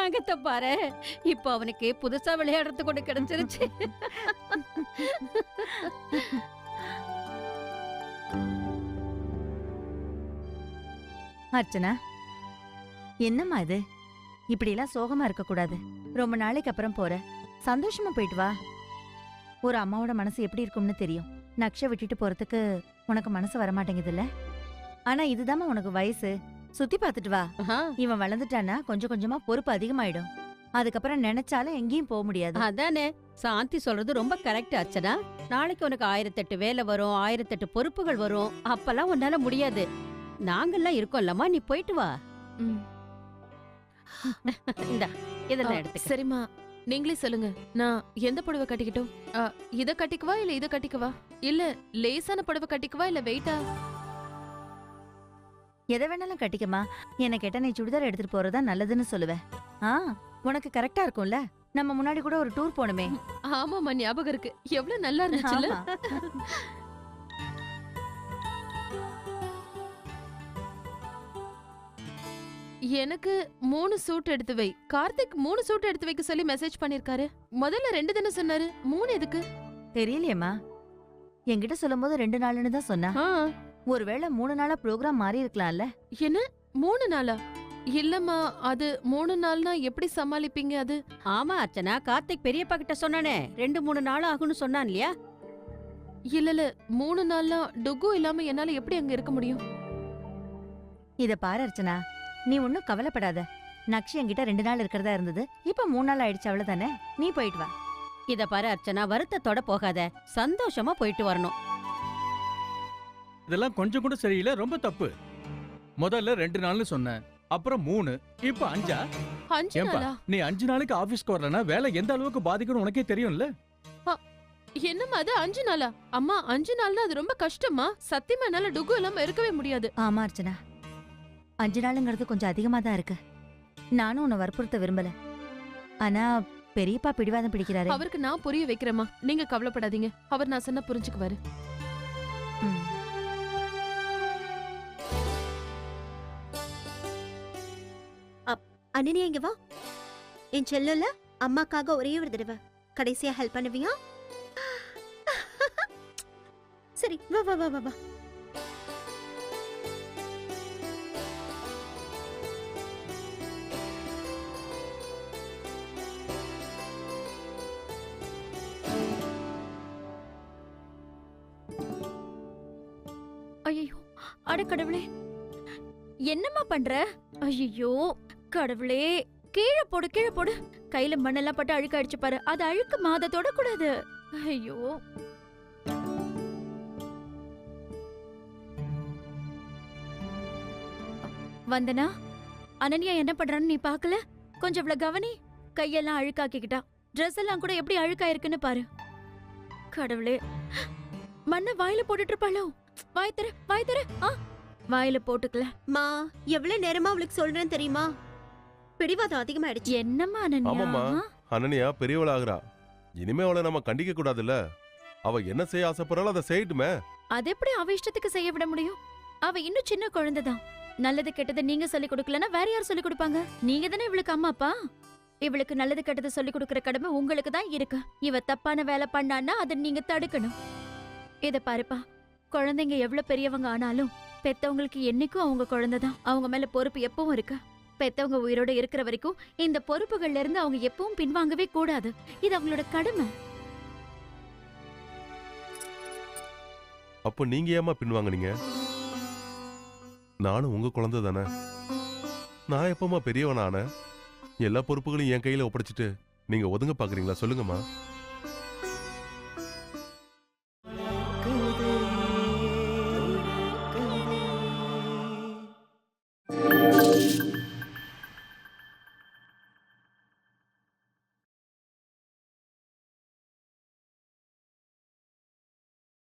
தங்கத்தை பாரு, இப்ப அவனுக்கு புதுசா விளையாடுறது கூட கிடைச்சிருச்சு. அர்ச்சனா, என்னம்மா இது? இப்படி எல்லாம் சோகமா இருக்க கூடாது. ரொம்ப நாளைக்கு அப்புறம் போற, சந்தோஷமா போயிட்டு வா. ஒரு அம்மாவோட மனசு எப்படி இருக்கும்னு தெரியும். நக்ஷ விட்டுட்டு போறதுக்கு உனக்கு மனசு வரமாட்டேங்குதுல்ல? ஆனா இதுதாம்மா உனக்கு வயசு. சுத்தி பாத்துட்டு வா. இவன் வளர்ந்துட்டானா கொஞ்சம் கொஞ்சமா பொறுப்பு அதிகமாயிடும். அதுக்கப்புறம் நினைச்சாலும் எங்கேயும் போக முடியாது. அதானே சாந்தி சொல்றது ரொம்ப கரெக்ட் அர்ச்சனா. நாளைக்கு உனக்கு 1008 வேலை வரும், 1008 பொறுப்புகள் வரும். அப்பெல்லாம் உன்னால முடியாது. நாங்கெல்லாம் இருக்கோம்லம்மா, நீ போயிட்டு வா. இந்த இதெல்லாம் எடுத்து. சரிம்மா, நீங்களே சொல்லுங்க, நான் எந்த புடவை கட்டிக்கிட்டோம்? இத கட்டிக்குவா இல்ல இத கட்டிக்குவா? இல்ல லேசான புடவை கட்டிக்குவா இல்ல வெயிட்டா? எதை வேணாலும் கட்டிக்கமா. என்ன கேட்டா நீ சுடிதார் எடுத்துட்டு போறதா நல்லதுன்னு சொல்லுவேன். உனக்கு கரெக்டா இருக்கும்ல. நம்ம முன்னாடி கூட ஒரு டூர் போணுமே. ஆமாமா, ஞாபகம் இருக்கு. எவ்வளவு நல்லா இருந்துச்சுல்ல? எனக்கு 3 சூட் எடுத்து வை. கார்த்திக் 3 சூட் எடுத்து வைக்க சொல்லி மெசேஜ் பண்ணிருக்காரு. முதல்ல 2 தானே சொன்னாரு, 3 எதுக்கு தெரியலையேம்மா. என்கிட்ட சொல்லும் போது 2 நாள்னு தான் சொன்னா. ஒருவேளை 3 நாளா ப்ரோக்ராம் மாறி இருக்கலாம்ல. என்ன 3 நாளா? இல்லம்மா, அது 3 நாள்னா எப்படி சமாளிப்பீங்க? அது ஆமா அர்ச்சனா, கார்த்திக் பெரியப்பா கிட்ட சொன்னானே 2-3 நாள் ஆகும்னு சொன்னான் இல்லையா? இல்ல 3 நாள்னா டுகு இல்லாம என்னால எப்படி அங்க இருக்க முடியும்? இத பாரு அர்ச்சனா, நீ ஒன்னும் கவலைப்படாத. நக்ஷி என்கிட்ட 2 நாள் இருக்கிறதா இருந்தது. இப்ப 3 நாள் ஆயிடுச்சு, அவ்வளவுதானே. நீ போயிட்டு வா. இத பாரு அர்ச்சனா, வருத்தத்தோட போகாத, சந்தோஷமா போயிட்டு வரணும். இதெல்லாம் கொஞ்சம் கூட சரியில்லை, ரொம்ப தப்பு. முதல்ல 2 நாள்னு சொன்னேன், அப்புறம் 3, இப்ப 5. 5 நாளா? நீ 5 நாளைக்கு ஆபீஸ்க்கு வரலனா வேலை எந்த அளவுக்கு பாதிக்கும்னு உனக்கே தெரியும்ல. என்னம்மா அது 5 நாளா? அம்மா 5 நாள்னா அது ரொம்ப கஷ்டமா. சத்தியமா என்னால டுகு இல்லாம இருக்கவே முடியாது. ஆமா அர்ச்சனா, 5 நாளுங்கிறது கொஞ்சம் அதிகமா தான் இருக்கு. நானும் உன்னை வற்புறுத்த விரும்பல. ஆனா பெரியப்பா பிடிவாதம் பிடிக்கிறாரு. அவருக்கு நான் புரிய வைக்கிறேம்மா, நீங்க கவலைப்படாதீங்க. அவர் நான் சொன்னா புரிஞ்சுக்குவாரு. அண்ணனே, இங்க வா. என் செல்லல அம்மாக்காக ஒரே ஒரு தடவை கடைசியா ஹெல்ப் பண்ணுவியா? சரி, வா வா வா வா வா. ஐயோ, அட கடவுளே, என்னம்மா பண்ற? ஐயோ கடவுளே, கீழே போடு கீழே போடு. கையில மண்ணெல்லாம் பட்டு அழுக்க அடிச்சு பாரு. அது அழுக்கு மாத தொடக்கூடாது. ஐயோ, வந்தனா, அனன்யா என்ன பண்றான்னு நீ பாக்கல? கொஞ்சம் இவ்வளவு கவனி. கையெல்லாம் அழுக்காக்கிக்கிட்டா. ட்ரெஸ் எல்லாம் கூட எப்படி அழுக்காயிருக்குன்னு பாரு. கடவுளே, மண்ண வாயில போட்டுட்டு இருப்பாளோ? வாய் தர வாய் தர. வாயில போட்டுக்கல. மா, எவ்வளவு நேரமா அவளுக்கு சொல்றேன்னு தெரியுமா? பிடிவாதம் அதிகமாயிடுச்சு. என்னம்மா அனன்யா? ஆமாம்மா, அனன்யா பெரியவளாகிறா. இனிமே அவளை நம்ம கண்டிக்க கூடாதுல்ல. அவ என்ன செய்ய ஆசைப்படுறாளோ அதை செய்யட்டுமே. அது எப்படி அவ இஷ்டத்துக்கு செய்ய விட முடியும்? அவ இன்னும் சின்ன குழந்தைதான். நல்லது கெட்டது நீங்க சொல்லி கொடுக்கலன்னா வேற யார் சொல்லி கொடுப்பாங்க? நீங்க தானே இவளுக்கு அம்மா அப்பா. இவளுக்கு நல்லது கெட்டது சொல்லி கொடுக்கற கடமை உங்களுக்கு தான் இருக்கு. இவ தப்பான வேலை பண்ணான்னா அதை நீங்க தடுக்கணும். இத பாருப்பா, குழந்தைங்க எவ்வளவு பெரியவங்க ஆனாலும் பெத்தவங்களுக்கு என்னைக்கும் அவங்க குழந்தைதான். அவங்க மேல பொறுப்பு எப்பவும் இருக்கு. பெத்தவங்க உயிரோட இருக்கிற வரைக்கும் இந்த பொறுப்புகள்ல இருந்து அவங்க எப்பவும் பின்வாங்கவே கூடாது. இது அவங்களோட கடமை. அப்போ நீங்க ஏமா பின்வாங்குனீங்க? நானும் உங்க குழந்தை தானே. நான் எப்பமா பெரியவனான? எல்லா பொறுப்புகளையும் என் கையில ஒப்படைச்சிட்டு நீங்க ஒதுங்க பாக்குறீங்களா? சொல்லுங்கம்மா.